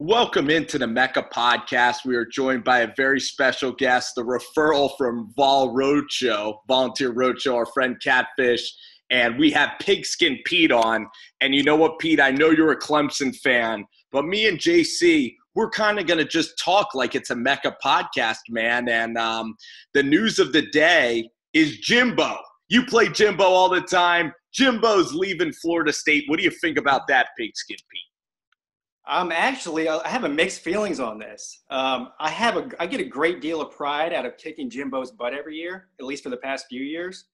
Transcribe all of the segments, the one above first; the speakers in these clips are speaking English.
Welcome into the Mecca podcast. We are joined by a very special guest, the referral from Volunteer Roadshow, our friend Catfish, and we have Pigskin Pete on. And you know what, Pete, I know you're a Clemson fan, but me and JC, we're kind of going to just talk like it's a Mecca podcast, man. And the news of the day is Jimbo. You play Jimbo all the time. Jimbo's leaving Florida State. What do you think about that, Pigskin Pete? I have a mixed feelings on this. I get a great deal of pride out of kicking Jimbo's butt every year, at least for the past few years.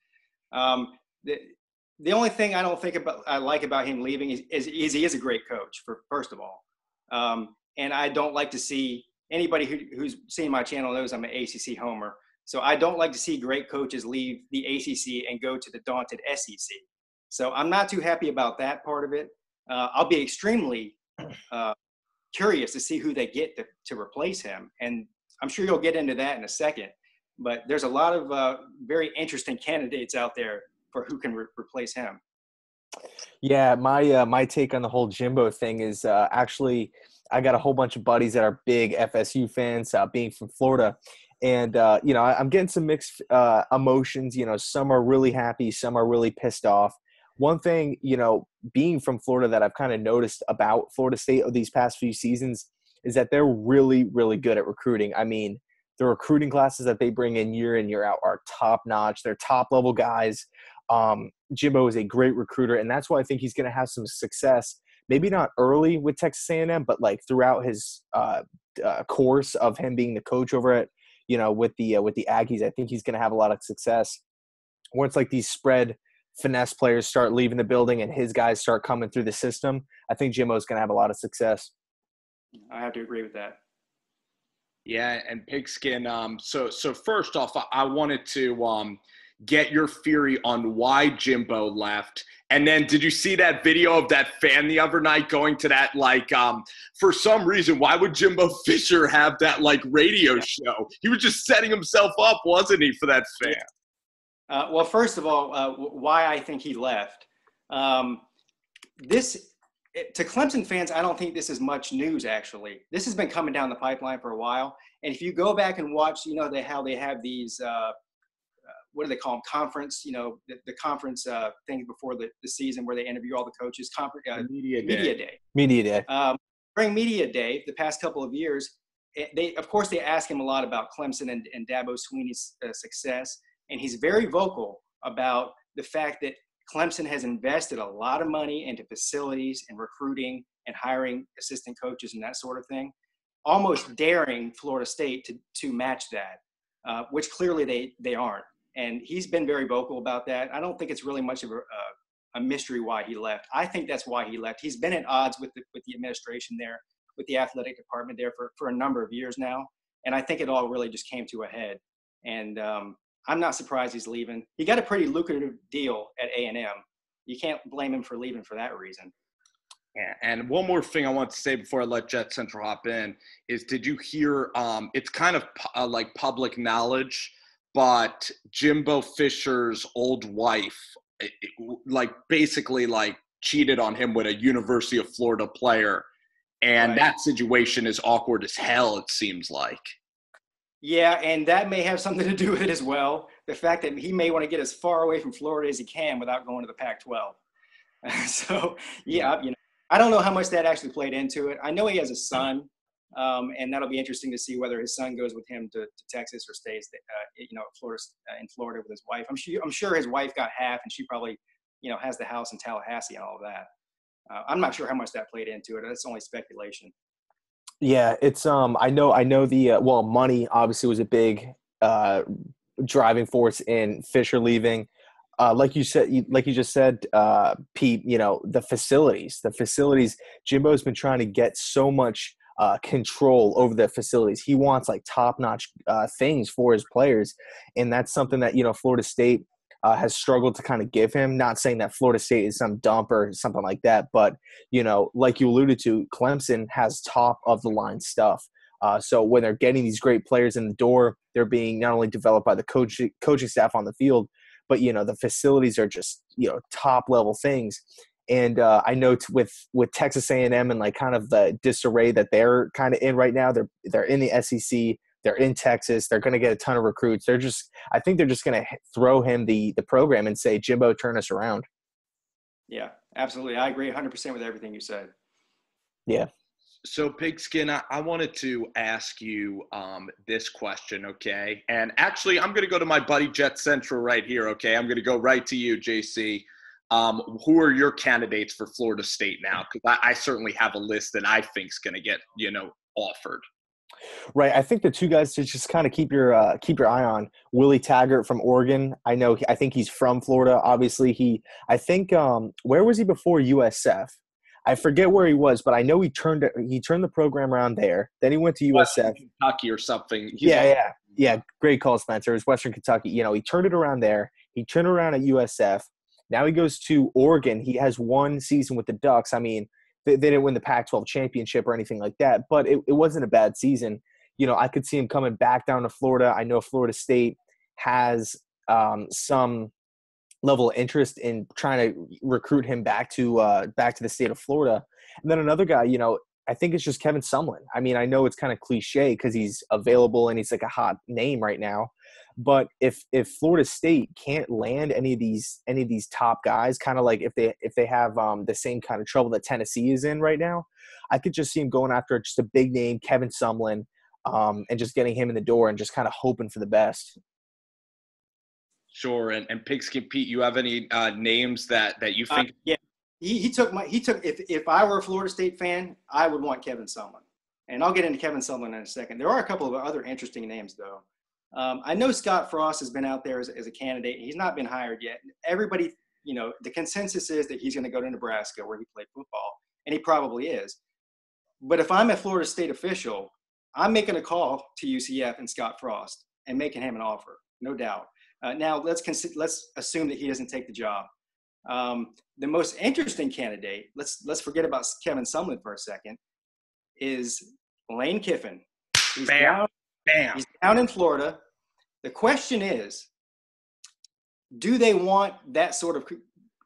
The only thing I like about him leaving is he is a great coach, first of all. And I don't like to see anybody who's seen my channel knows I'm an ACC homer. So I don't like to see great coaches leave the ACC and go to the daunted SEC. So I'm not too happy about that part of it. I'll be extremely curious to see who they get to replace him. And I'm sure you'll get into that in a second. But there's a lot of very interesting candidates out there for who can replace him. Yeah, my take on the whole Jimbo thing is actually I got a whole bunch of buddies that are big FSU fans, being from Florida. And, I'm getting some mixed emotions. Some are really happy, some are really pissed off. One thing, being from Florida that I've kind of noticed about Florida State of these past few seasons is that they're really, really good at recruiting. I mean, the recruiting classes that they bring in year out are top-notch. They're top-level guys. Jimbo is a great recruiter, and that's why I think he's going to have some success. Maybe not early with Texas A&M, but like throughout his course of him being the coach over at, with the Aggies. I think he's going to have a lot of success. Once like these spread finesse players start leaving the building and his guys start coming through the system, I think Jimbo's going to have a lot of success. I have to agree with that. Yeah, and Pigskin, so first off, I wanted to get your theory on why Jimbo left. And then did you see that video of that fan the other night going to that, for some reason, why would Jimbo Fisher have that, radio show? He was just setting himself up, wasn't he, for that fan? Well, first of all, why I think he left. To Clemson fans, I don't think this is much news, actually. This has been coming down the pipeline for a while. And if you go back and watch, how they have these, what do they call them, conference, the conference things before the season where they interview all the coaches, Media Day. During Media Day, the past couple of years, they ask him a lot about Clemson and Dabo Swinney's success. And he's very vocal about the fact that Clemson has invested a lot of money into facilities and recruiting and hiring assistant coaches and that sort of thing, almost daring Florida State to match that, which clearly they aren't. And he's been very vocal about that. I don't think it's really much of a mystery why he left. I think that's why he left. He's been at odds with the administration there, with the athletic department there for a number of years now. And I think it all really just came to a head. And I'm not surprised he's leaving. He got a pretty lucrative deal at A&M. You can't blame him for leaving for that reason. Yeah, and one more thing I want to say before I let Jet Central hop in is, did you hear, it's kind of like public knowledge, but Jimbo Fisher's old wife, basically cheated on him with a University of Florida player. And Right. That situation is awkward as hell, it seems like. Yeah, and that may have something to do with it as well. The fact that he may want to get as far away from Florida as he can without going to the Pac-12. So, yeah, I don't know how much that actually played into it. I know he has a son, and that'll be interesting to see whether his son goes with him to Texas or stays, Florida in Florida with his wife. I'm sure his wife got half, and she probably, has the house in Tallahassee and all of that. I'm not sure how much that played into it. That's only speculation. Yeah, it's I know the money obviously was a big driving force in Fisher leaving. Like you just said, Pete, the facilities. Jimbo's been trying to get so much control over the facilities. He wants top-notch things for his players, and that's something that Florida State has struggled to kind of give him. Not saying that Florida State is some dump or something like that, but like you alluded to, Clemson has top of the line stuff. So when they're getting these great players in the door, they're being not only developed by the coaching staff on the field, but the facilities are just top level things. And I know with Texas A&M and like kind of the disarray that they're kind of in right now, they're in the SEC, they're in Texas, they're going to get a ton of recruits. I think they're just going to throw him the program and say, Jimbo, turn us around. Yeah, absolutely. I agree 100% with everything you said. Yeah. So, Pigskin, I wanted to ask you this question, okay? And actually, I'm going to go to my buddy Jet Central right here, okay? I'm going to go right to you, JC. Who are your candidates for Florida State now? Because I certainly have a list that I think is going to get, offered. Right. I think the two guys to just kind of keep your eye on: Willie Taggart from Oregon. I think he's from Florida. Obviously, where was he before USF? I forget where he was, but I know he turned the program around there. Then he went to USF, Kentucky or something. Yeah. Great call, Spencer. It was Western Kentucky. He turned it around there. He turned around at USF. Now he goes to Oregon. He has one season with the Ducks. I mean, they didn't win the Pac-12 championship or anything like that, but it wasn't a bad season. I could see him coming back down to Florida. I know Florida State has some level of interest in trying to recruit him back to the state of Florida. And then another guy, I think it's just Kevin Sumlin. I mean, I know it's kind of cliche because he's available and he's like a hot name right now. But if Florida State can't land any of these top guys, kind of like if they have the same kind of trouble that Tennessee is in right now, I could just see him going after just a big name, Kevin Sumlin, and just getting him in the door and just kind of hoping for the best. Sure. And Pigskin Pete, you have any names that you think? Yeah, if I were a Florida State fan, I would want Kevin Sumlin. And I'll get into Kevin Sumlin in a second. There are a couple of other interesting names, though. I know Scott Frost has been out there as a candidate. He's not been hired yet. Everybody, the consensus is that he's going to go to Nebraska where he played football, and he probably is. But if I'm a Florida State official, I'm making a call to UCF and Scott Frost and making him an offer, no doubt. Now, let's assume that he doesn't take the job. The most interesting candidate, let's forget about Kevin Sumlin for a second, is Lane Kiffin. He's down in Florida. The question is, do they want that sort of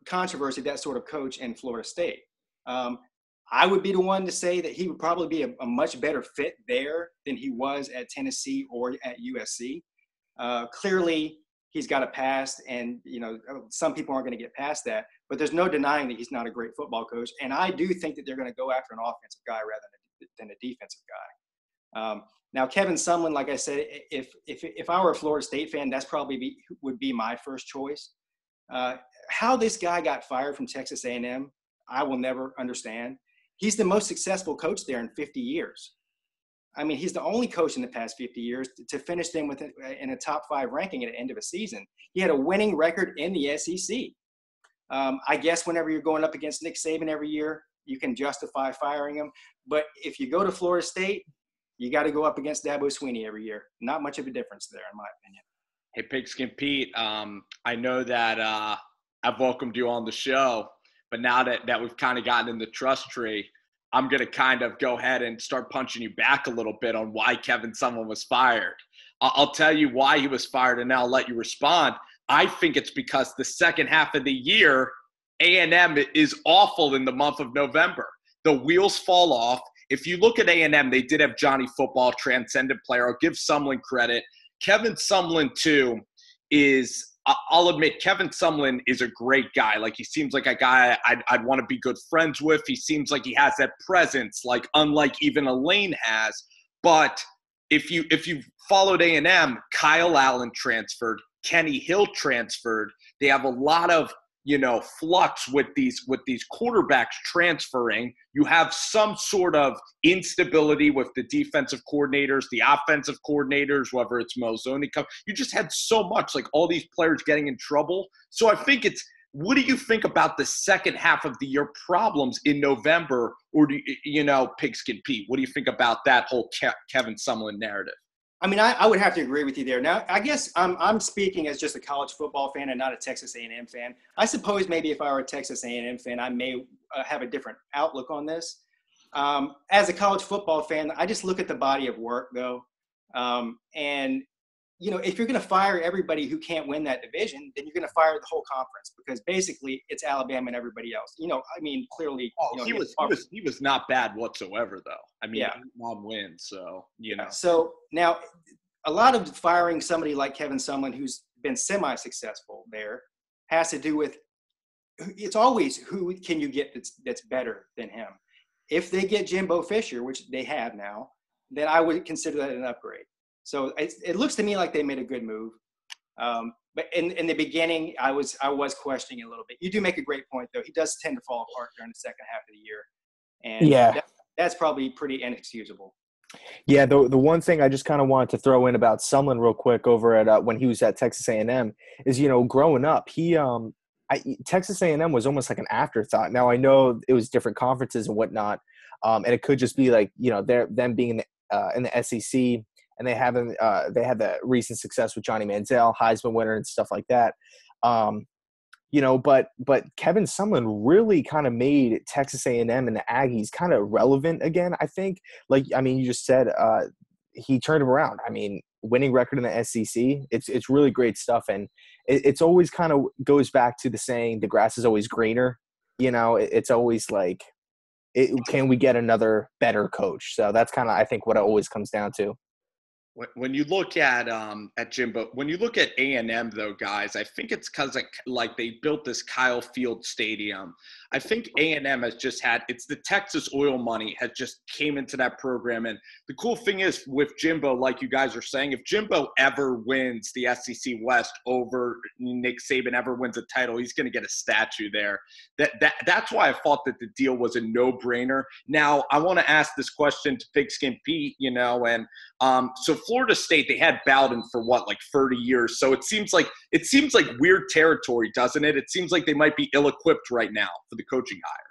controversy, that sort of coach in Florida State? I would be the one to say that he would probably be a much better fit there than he was at Tennessee or at USC. Clearly, he's got a past, and some people aren't going to get past that. But there's no denying that he's not a great football coach, and I do think that they're going to go after an offensive guy rather than a defensive guy. Now, Kevin Sumlin, like I said, if I were a Florida State fan, that's probably would be my first choice. How this guy got fired from Texas A&M, I will never understand. He's the most successful coach there in 50 years. I mean, he's the only coach in the past 50 years to finish them in a top 5 ranking at the end of a season. He had a winning record in the SEC. I guess whenever you're going up against Nick Saban every year, you can justify firing him. But if you go to Florida State, you got to go up against Dabo Swinney every year. Not much of a difference there, in my opinion. Hey, Pigskin Pete, I know that I've welcomed you on the show, but now that we've kind of gotten in the trust tree, I'm going to kind of go ahead and start punching you back a little bit on why Kevin Sumlin was fired. I'll tell you why he was fired, and then I'll let you respond. I think it's because the second half of the year, A&M is awful in the month of November. The wheels fall off. If you look at A&M, they did have Johnny Football, transcendent player. I'll give Sumlin credit. Kevin Sumlin, too, I'll admit, Kevin Sumlin is a great guy. Like, he seems like a guy I'd want to be good friends with. He seems like he has that presence, like unlike even Elaine has. But if you followed A&M, Kyle Allen transferred, Kenny Hill transferred. They have a lot of flux with these quarterbacks transferring. You have some sort of instability with the defensive coordinators, the offensive coordinators, whether it's Malzone. You just had so much, like all these players getting in trouble. So I think what do you think about the second half of the year problems in November? Or do Pigskin Pete, what do you think about that whole Kevin Sumlin narrative? I mean, I would have to agree with you there. Now, I guess I'm speaking as just a college football fan and not a Texas A&M fan. I suppose maybe if I were a Texas A&M fan, I may have a different outlook on this. As a college football fan, I just look at the body of work, though. And, if you're going to fire everybody who can't win that division, then you're going to fire the whole conference, because basically it's Alabama and everybody else. Clearly. He was not bad whatsoever, though. I mean, yeah. 1 win, so So now, a lot of firing somebody like Kevin Sumlin, who's been semi-successful there, has to do with, it's always who can you get that's better than him. If they get Jimbo Fisher, which they have now, then I would consider that an upgrade. So it looks to me like they made a good move. But in the beginning, I was questioning a little bit. You do make a great point, though. He does tend to fall apart during the second half of the year. And that's probably pretty inexcusable. Yeah, the one thing I just kind of wanted to throw in about Sumlin real quick over at when he was at Texas A&M is, growing up, Texas A&M was almost like an afterthought. Now, I know it was different conferences and whatnot, and it could just be like, them being in the SEC, and they had the recent success with Johnny Manziel, Heisman winner, and stuff like that. But Kevin Sumlin really kind of made Texas A&M and the Aggies kind of relevant again. I think, you just said, he turned them around. I mean, winning record in the SEC, it's really great stuff, and it's always kind of goes back to the saying, the grass is always greener. It's always like, can we get another better coach? So that's kind of, I think, what it always comes down to. When you look at Jimbo, when you look at A&M, though, guys, I think it's because like they built this Kyle Field Stadium. I think A&M has just it's the Texas oil money has just came into that program. And the cool thing is with Jimbo, like you guys are saying, if Jimbo ever wins the SEC West over Nick Saban, ever wins a title, he's going to get a statue there. That's why I thought that the deal was a no-brainer. Now, I want to ask this question to Pigskin Pete, so Florida State, they had Bowden for 30 years. So it seems like weird territory, doesn't it? It seems like they might be ill-equipped right now for the coaching hire.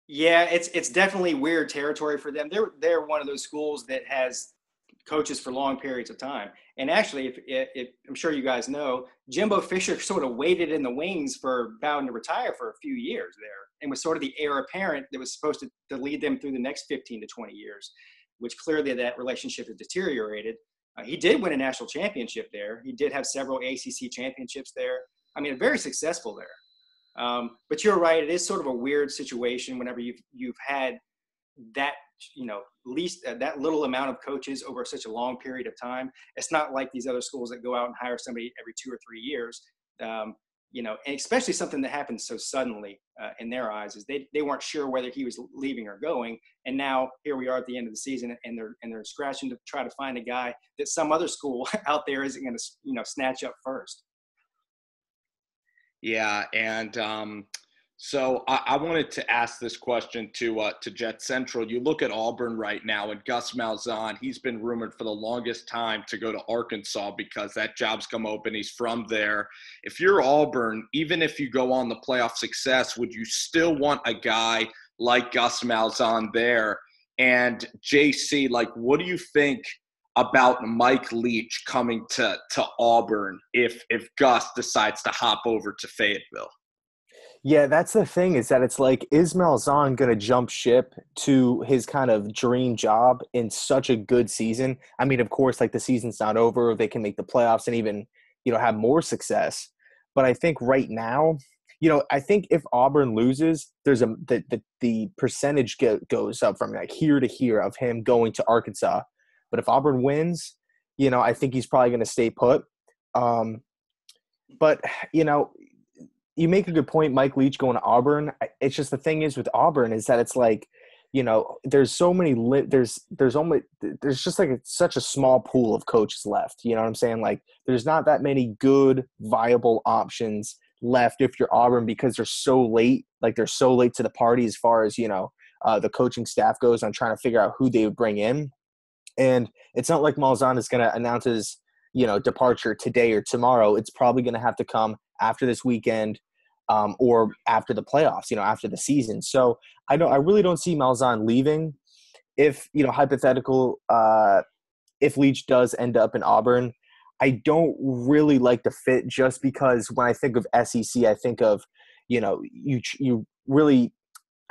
Yeah, it's definitely weird territory for them. They're one of those schools that has coaches for long periods of time. And actually, if I'm sure you guys know, Jimbo Fisher sort of waited in the wings for Bowden to retire for a few years there, and was sort of the heir apparent that was supposed to lead them through the next 15 to 20 years. Which clearly that relationship has deteriorated. He did win a national championship there. He did have several ACC championships there. I mean, very successful there. But you're right. It is sort of a weird situation whenever you've had that, least that little amount of coaches over such a long period of time. It's not like these other schools that go out and hire somebody every 2 or 3 years. And especially something that happened so suddenly in their eyes is they weren't sure whether he was leaving or going. And now here we are at the end of the season, and they're scratching to try to find a guy that some other school out there isn't going to, snatch up first. Yeah. And so I wanted to ask this question to Jet Central. You look at Auburn right now, and Gus Malzahn, he's been rumored for the longest time to go to Arkansas because that job's come open. He's from there. If you're Auburn, even if you go on the playoff success, would you still want a guy like Gus Malzahn there? And JC, what do you think about Mike Leach coming to Auburn if Gus decides to hop over to Fayetteville? Yeah, that's the thing, is that it's like, is Malzahn going to jump ship to his kind of dream job in such a good season? I mean, of course, the season's not over. They can make the playoffs and even, have more success. But I think right now, I think if Auburn loses, there's the percentage goes up from here to here of him going to Arkansas. But if Auburn wins, I think he's probably going to stay put. But, you make a good point, Mike Leach going to Auburn. It's just the thing is with Auburn is that it's there's so many there's just it's such a small pool of coaches left. You know what I'm saying? There's not that many good viable options left if you're Auburn, because they're so late. They're so late to the party as far as the coaching staff goes on trying to figure out who they would bring in. And it's not like Malzahn is going to announce his departure today or tomorrow. It's probably going to have to come after this weekend. Or after the playoffs, after the season. So I really don't see Malzahn leaving. If, hypothetical, if Leach does end up in Auburn, I don't really like the fit, just because when I think of SEC, I think of, I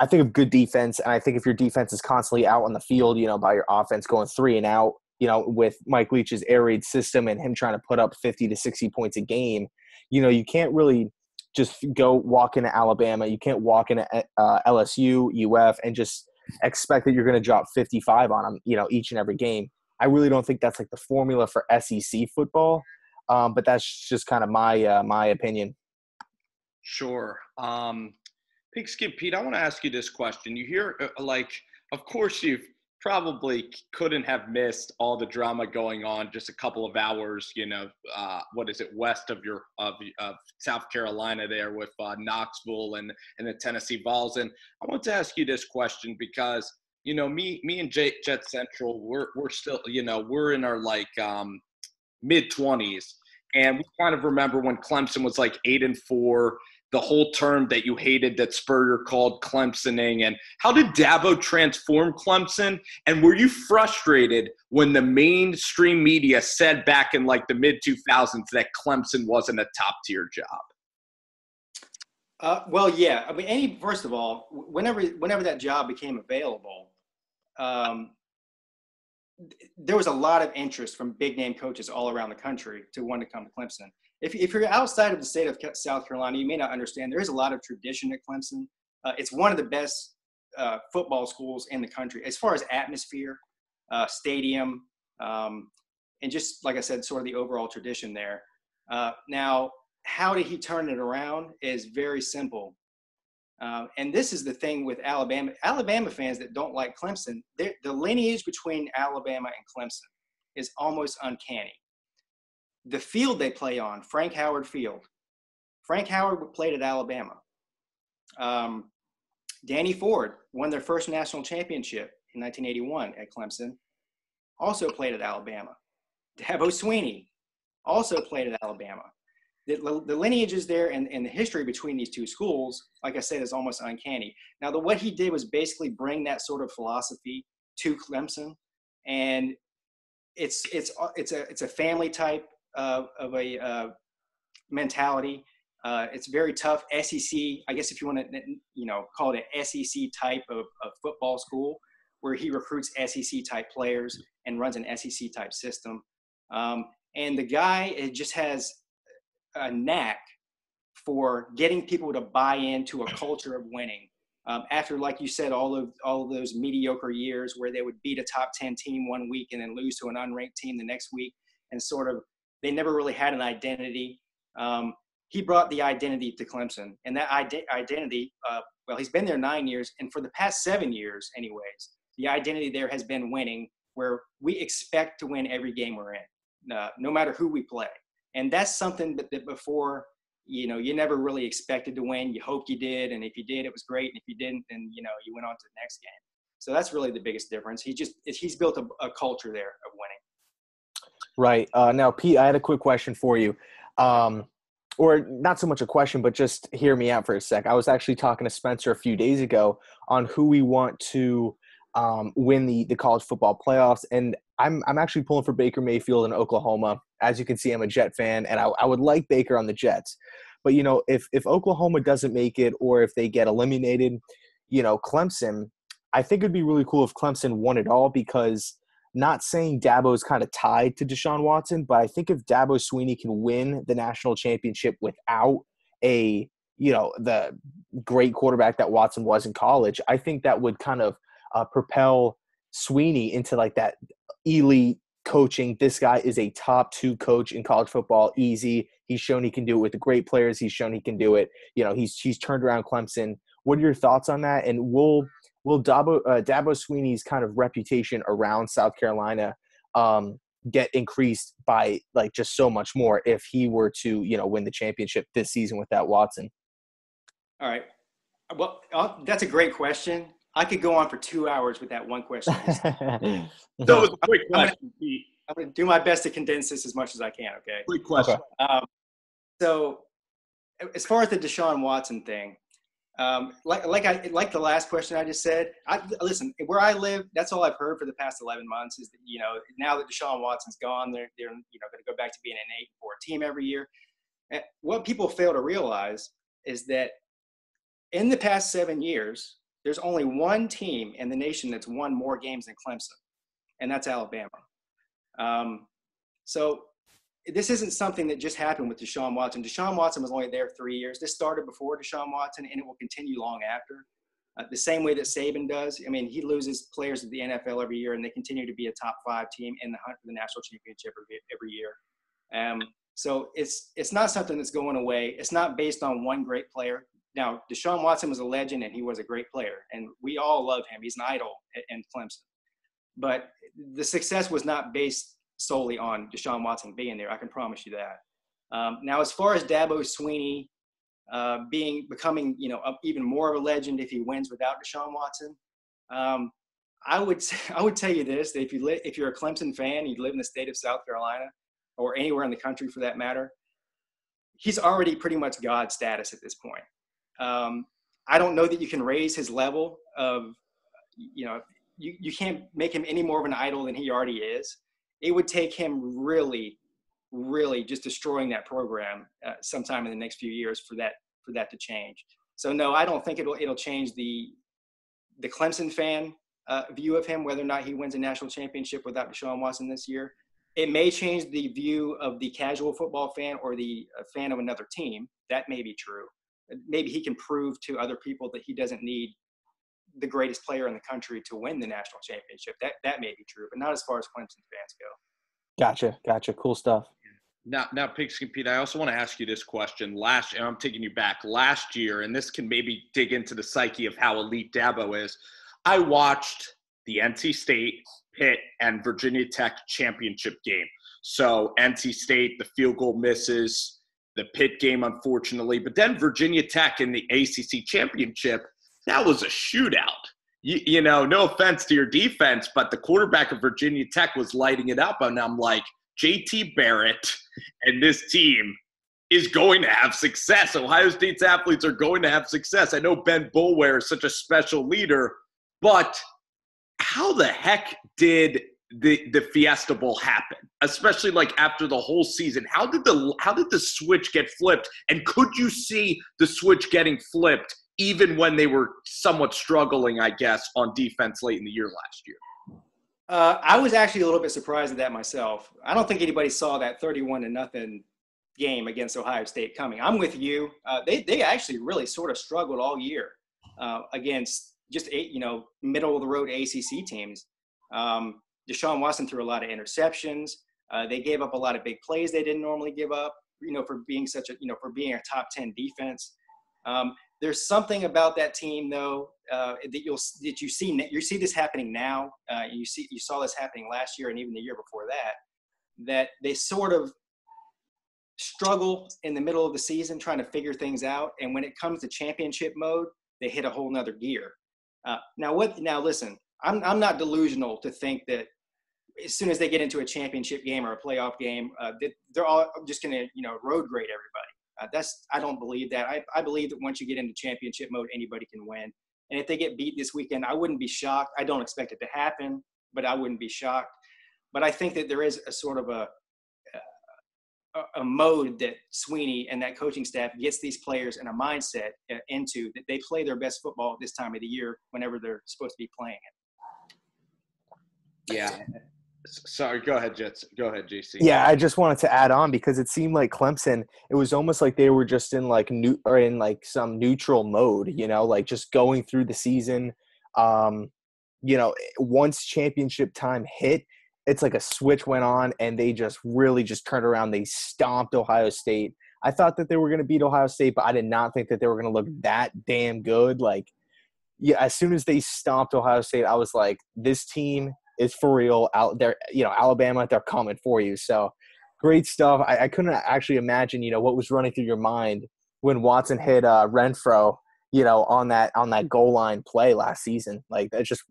think of good defense. And I think if your defense is constantly out on the field, by your offense going 3 and out, with Mike Leach's air raid system and him trying to put up 50 to 60 points a game, you can't really just go walk into Alabama. You can't walk into LSU, UF, and just expect that you're going to drop 55 on them, each and every game. I really don't think that's like the formula for SEC football, but that's just kind of my opinion. Sure. Pigskin Pete, I want to ask you this question. You hear, of course, you've probably couldn't have missed all the drama going on just a couple of hours, west of South Carolina there with Knoxville and the Tennessee Vols. And I want to ask you this question because, me and Jet Central, we're still, we're in our mid-20s. And we kind of remember when Clemson was 8-4, the whole term that you hated that Spurrier called Clemsoning. And how did Dabo transform Clemson? And were you frustrated when the mainstream media said back in the mid-2000s that Clemson wasn't a top-tier job? Well, yeah. I mean, first of all, whenever that job became available, there was a lot of interest from big-name coaches all around the country to want to come to Clemson. If you're outside of the state of South Carolina, you may not understand. There is a lot of tradition at Clemson. It's one of the best football schools in the country as far as atmosphere, stadium, and just like I said, sort of the overall tradition there. Now, how did he turn it around is very simple. And this is the thing with Alabama. Alabama fans that don't like Clemson, the lineage between Alabama and Clemson is almost uncanny. The field they play on, Frank Howard Field. Frank Howard played at Alabama. Danny Ford won their first national championship in 1981 at Clemson, also played at Alabama. Dabo Swinney also played at Alabama. The lineages there and the history between these two schools, like I said, is almost uncanny. Now, what he did was basically bring that sort of philosophy to Clemson, and it's a family type of a mentality. It's very tough. SEC, I guess if you want to, call it an SEC type of football school, where he recruits SEC type players and runs an SEC type system. And the guy just has a knack for getting people to buy into a culture of winning. After, like you said, all of those mediocre years where they would beat a top 10 team one week and then lose to an unranked team the next week, and sort of they never really had an identity. He brought the identity to Clemson, and that identity, he's been there 9 years, and for the past 7 years, anyways, the identity there has been winning, where we expect to win every game we're in, no matter who we play. And that's something that before, you never really expected to win. You hoped you did, and if you did, it was great. And if you didn't, then you went on to the next game. So that's really the biggest difference. He's built a culture there of winning. Right. Now, Pete, I had a quick question for you. Or not so much a question, but just hear me out for a sec. I was actually talking to Spencer a few days ago on who we want to win the college football playoffs. And I'm actually pulling for Baker Mayfield in Oklahoma. As you can see, I'm a Jet fan, and I would like Baker on the Jets. But, if Oklahoma doesn't make it, or if they get eliminated, Clemson, I think it'd be really cool if Clemson won it all, because not saying Dabo's kind of tied to Deshaun Watson, but I think if Dabo Swinney can win the national championship without the great quarterback that Watson was in college, I think that would kind of propel Swinney into that elite coaching. This guy is a top 2 coach in college football. Easy. He's shown he can do it with the great players. He's shown he can do it. He's turned around Clemson. What are your thoughts on that? And will Dabo Swinney's kind of reputation around South Carolina get increased by just so much more if he were to win the championship this season without Watson? All right. Well, that's a great question. I could go on for 2 hours with that one question. So it's a quick question, Pete. I'm going to do my best to condense this as much as I can, okay? Quick question. So as far as the Deshaun Watson thing, like the last question I just said, listen, where I live, that's all I've heard for the past 11 months is that, now that Deshaun Watson's gone, they're going to go back to being an 8-4 team every year. And what people fail to realize is that in the past 7 years, there's only one team in the nation that's won more games than Clemson, and that's Alabama. So this isn't something that just happened with Deshaun Watson. Deshaun Watson was only there 3 years. This started before Deshaun Watson, and it will continue long after. The same way that Saban does. I mean, he loses players to the NFL every year, and they continue to be a top 5 team in the hunt for the national championship every year. So it's not something that's going away. It's not based on one great player. Now, Deshaun Watson was a legend, and he was a great player, and we all love him. He's an idol in Clemson. But the success was not based solely on Deshaun Watson being there. I can promise you that. Now, as far as Dabo Swinney becoming, even more of a legend if he wins without Deshaun Watson, I would tell you this: that if you're a Clemson fan, you live in the state of South Carolina or anywhere in the country for that matter, he's already pretty much God status at this point. I don't know that you can raise his level of, you can't make him any more of an idol than he already is. It would take him really, really just destroying that program sometime in the next few years for that to change. So no, I don't think it'll change the Clemson fan view of him, whether or not he wins a national championship without Deshaun Watson this year. It may change the view of the casual football fan or the fan of another team. That may be true. Maybe he can prove to other people that he doesn't need the greatest player in the country to win the national championship. That may be true, but not as far as Clemson fans go. Gotcha. Cool stuff. Now, Pigskin Pete, I also want to ask you this question. And I'm taking you back last year, and this can maybe dig into the psyche of how elite Dabo is. I watched the NC State, Pitt, and Virginia Tech championship game. So NC State, the field goal misses, the Pitt game, unfortunately. But then Virginia Tech in the ACC championship, that was a shootout. No offense to your defense, but the quarterback of Virginia Tech was lighting it up. And I'm like, JT Barrett and this team is going to have success. Ohio State's athletes are going to have success. I know Ben Boulware is such a special leader, but how the heck did the Fiesta Bowl happen? Especially like after the whole season, how did the switch get flipped? And could you see the switch getting flipped even when they were somewhat struggling, I guess, on defense late in the year last year? I was actually a little bit surprised at that myself. I don't think anybody saw that 31-0 game against Ohio State coming. I'm with you. They actually really sort of struggled all year against just middle of the road ACC teams. Deshaun Watson threw a lot of interceptions. They gave up a lot of big plays they didn't normally give up. For being for being a top 10 defense. There's something about that team though that you see this happening now. You saw this happening last year and even the year before that they sort of struggle in the middle of the season trying to figure things out, and when it comes to championship mode, they hit a whole nother gear. Now listen, I'm not delusional to think that as soon as they get into a championship game or a playoff game, they're all just going to road grade everybody. I don't believe that. I believe that once you get into championship mode, anybody can win. And if they get beat this weekend, I wouldn't be shocked. I don't expect it to happen, but I wouldn't be shocked. But I think that there is a sort of a mode that Swinney and that coaching staff gets these players in a mindset into, that they play their best football at this time of the year whenever they're supposed to be playing it. Yeah. Sorry, go ahead, Jets. Go ahead, JC. Yeah, I just wanted to add on because it seemed like Clemson, it was almost like they were just in some neutral mode, like just going through the season. Once championship time hit, it's like a switch went on and they just really just turned around. They stomped Ohio State. I thought that they were going to beat Ohio State, but I did not think that they were going to look that damn good. As soon as they stomped Ohio State, I was like, this team is for real out there. Alabama, they're coming for you. So great stuff. I couldn't actually imagine, what was running through your mind when Watson hit Renfro, on that goal line play last season. I just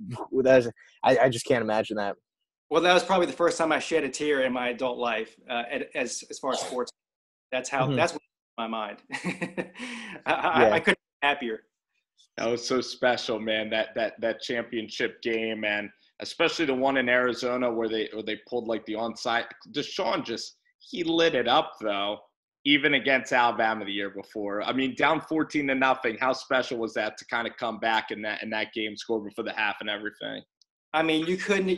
can't imagine that. Well, that was probably the first time I shed a tear in my adult life, as far as sports. That's what's in my mind. I couldn't be happier. That was so special, man. That championship game, and especially the one in Arizona where they pulled the onside. Deshaun he lit it up though, even against Alabama the year before. I mean, down 14-0. How special was that to kind of come back in that game, score before the half and everything? I mean, you couldn't.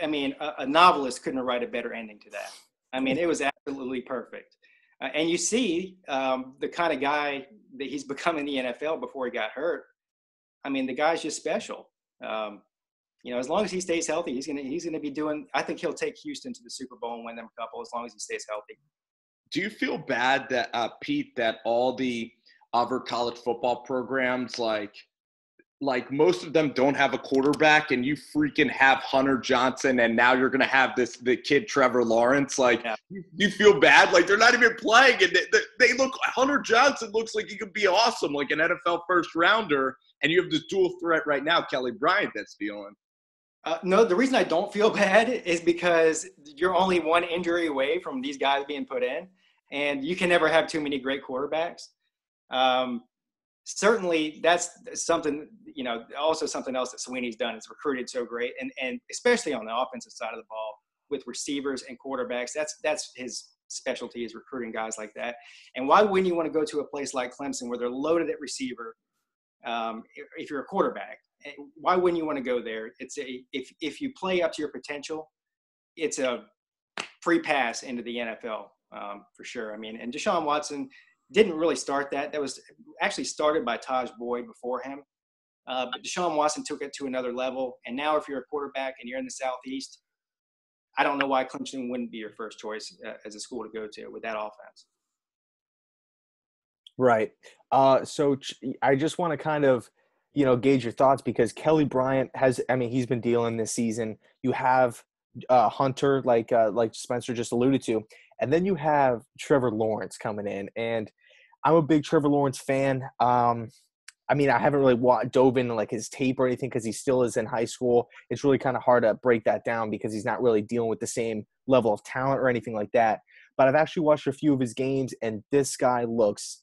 I mean, a novelist couldn't write a better ending to that. I mean, it was absolutely perfect. And you see the kind of guy that he's become in the NFL before he got hurt. I mean, the guy's just special. You know, as long as he stays healthy, he's gonna be doing. I think he'll take Houston to the Super Bowl and win them a couple as long as he stays healthy. Do you feel bad that Pete, that all the other college football programs, like most of them don't have a quarterback, and you freaking have Hunter Johnson, and now you're gonna have the kid Trevor Lawrence? Like, Yeah. you feel bad? Like, they're not even playing, and they look. Hunter Johnson looks like he could be awesome, like an NFL first rounder, and you have this dual threat right now, Kelly Bryant, that's dealing. No, the reason I don't feel bad is because you're only one injury away from these guys being put in, and you can never have too many great quarterbacks. Certainly, that's something, you know, also something else that Sweeney's done is recruited so great, and especially on the offensive side of the ball with receivers and quarterbacks. That's his specialty, is recruiting guys like that. And why wouldn't you want to go to a place like Clemson where they're loaded at receiver? If you're a quarterback, why wouldn't you want to go there? If you play up to your potential, it's a free pass into the NFL for sure. I mean, and Deshaun Watson didn't really start that. That was actually started by Taj Boyd before him. But Deshaun Watson took it to another level. And now if you're a quarterback and you're in the Southeast, I don't know why Clemson wouldn't be your first choice as a school to go to with that offense. Right. So I just want to kind of, gauge your thoughts, because Kelly Bryant he's been dealing this season. You have Hunter, like Spencer just alluded to, and then you have Trevor Lawrence coming in, and I'm a big Trevor Lawrence fan. I haven't really dove into like his tape or anything because he still is in high school. It's really kind of hard to break that down because he's not really dealing with the same level of talent or anything like that. But I've actually watched a few of his games, and this guy looks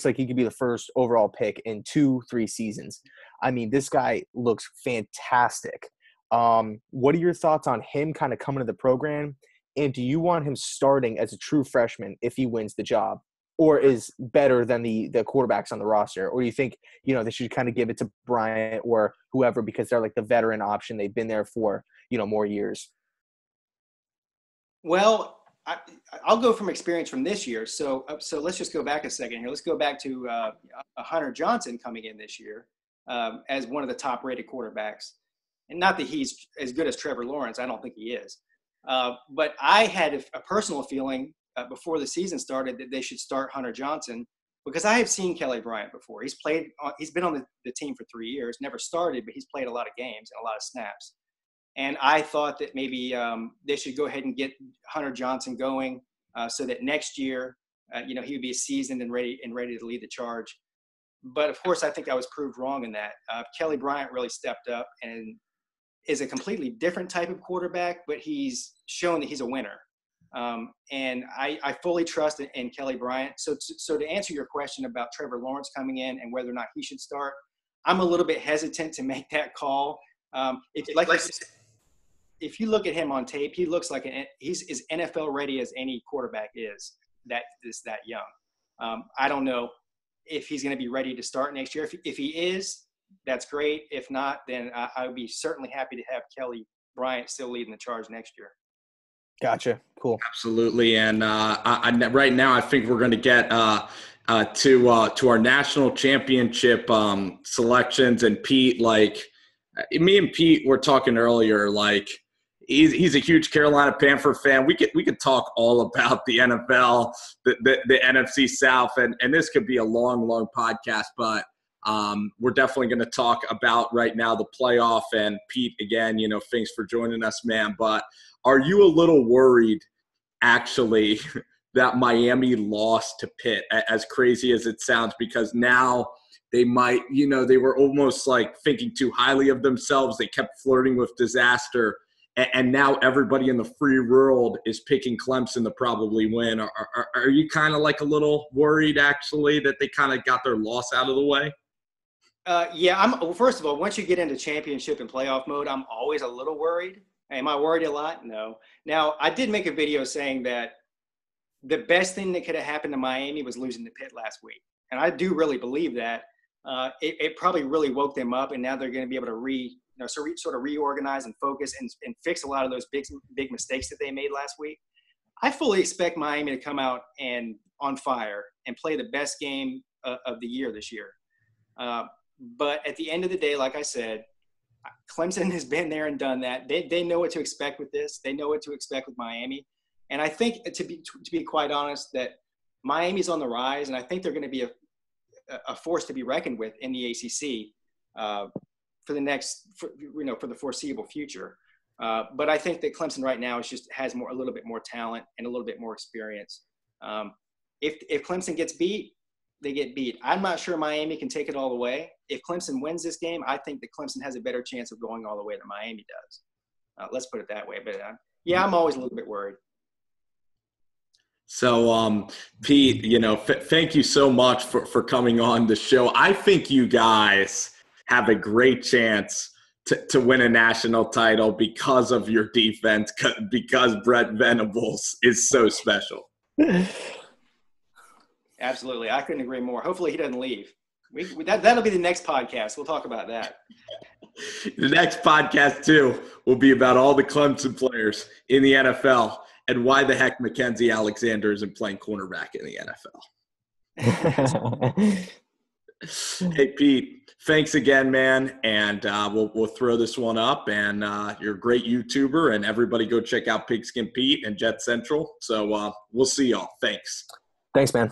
like he could be the first overall pick in 2-3 seasons. I mean, this guy looks fantastic. What are your thoughts on him kind of coming to the program? And do you want him starting as a true freshman if he wins the job, or is better than the quarterbacks on the roster? Or do you think, they should kind of give it to Bryant or whoever because they're like the veteran option? They've been there for, more years. Well, I'll go from experience from this year. So let's just go back a second here. Let's go back to Hunter Johnson coming in this year as one of the top-rated quarterbacks. And not that he's as good as Trevor Lawrence. I don't think he is. But I had a personal feeling before the season started that they should start Hunter Johnson because I have seen Kelly Bryant before. He's been on the team for 3 years, never started, but he's played a lot of games and a lot of snaps. And I thought that maybe they should go ahead and get Hunter Johnson going so that next year, he would be seasoned and ready to lead the charge. But of course, I think I was proved wrong in that. Kelly Bryant really stepped up and is a completely different type of quarterback, but he's shown that he's a winner. And I fully trust in Kelly Bryant. So to answer your question about Trevor Lawrence coming in and whether or not he should start, I'm a little bit hesitant to make that call. If you look at him on tape, he looks like he's as NFL ready as any quarterback is that young. I don't know if he's going to be ready to start next year. If he is, that's great. If not, then I would be certainly happy to have Kelly Bryant still leading the charge next year. Gotcha. Cool. Absolutely. And right now, I think we're going to get to our national championship selections. And Pete, like me and Pete were talking earlier, like he's a huge Carolina Panther fan. We could talk all about the NFL, the NFC South, and this could be a long podcast, but we're definitely going to talk about right now the playoff. And Pete, again, thanks for joining us, man. But are you a little worried, actually, that Miami lost to Pitt, as crazy as it sounds, because now they might, they were almost like thinking too highly of themselves. They kept flirting with disaster. And now everybody in the free world is picking Clemson to probably win. Are you kind of like a little worried, actually, that they kind of got their loss out of the way? Yeah. First of all, once you get into championship and playoff mode, I'm always a little worried. Am I worried a lot? No. Now, I did make a video saying that the best thing that could have happened to Miami was losing to Pitt last week. And I do really believe that. it probably really woke them up, and now they're going to be able to sort of reorganize and focus and fix a lot of those big mistakes that they made last week. I fully expect Miami to come out and on fire and play the best game of the year this year. But at the end of the day, like I said, Clemson has been there and done that. They know what to expect with this. They know what to expect with Miami. And I think, to be quite honest, that Miami's on the rise, and I think they're going to be a force to be reckoned with in the ACC for the foreseeable future. But I think that Clemson right now has a little bit more talent and a little bit more experience. If Clemson gets beat, they get beat. I'm not sure Miami can take it all the way. If Clemson wins this game, I think that Clemson has a better chance of going all the way than Miami does. Let's put it that way. But yeah, I'm always a little bit worried. So, Pete, thank you so much for coming on the show. I think you guys have a great chance to win a national title because of your defense, because Brett Venables is so special. Absolutely. I couldn't agree more. Hopefully he doesn't leave. That'll be the next podcast. We'll talk about that. The next podcast, too, will be about all the Clemson players in the NFL and why the heck Mackenzie Alexander isn't playing cornerback in the NFL. Hey, Pete, thanks again, man. And we'll throw this one up. And you're a great YouTuber. And everybody go check out Pigskin Pete and Jet Central. So we'll see y'all. Thanks. Thanks, man.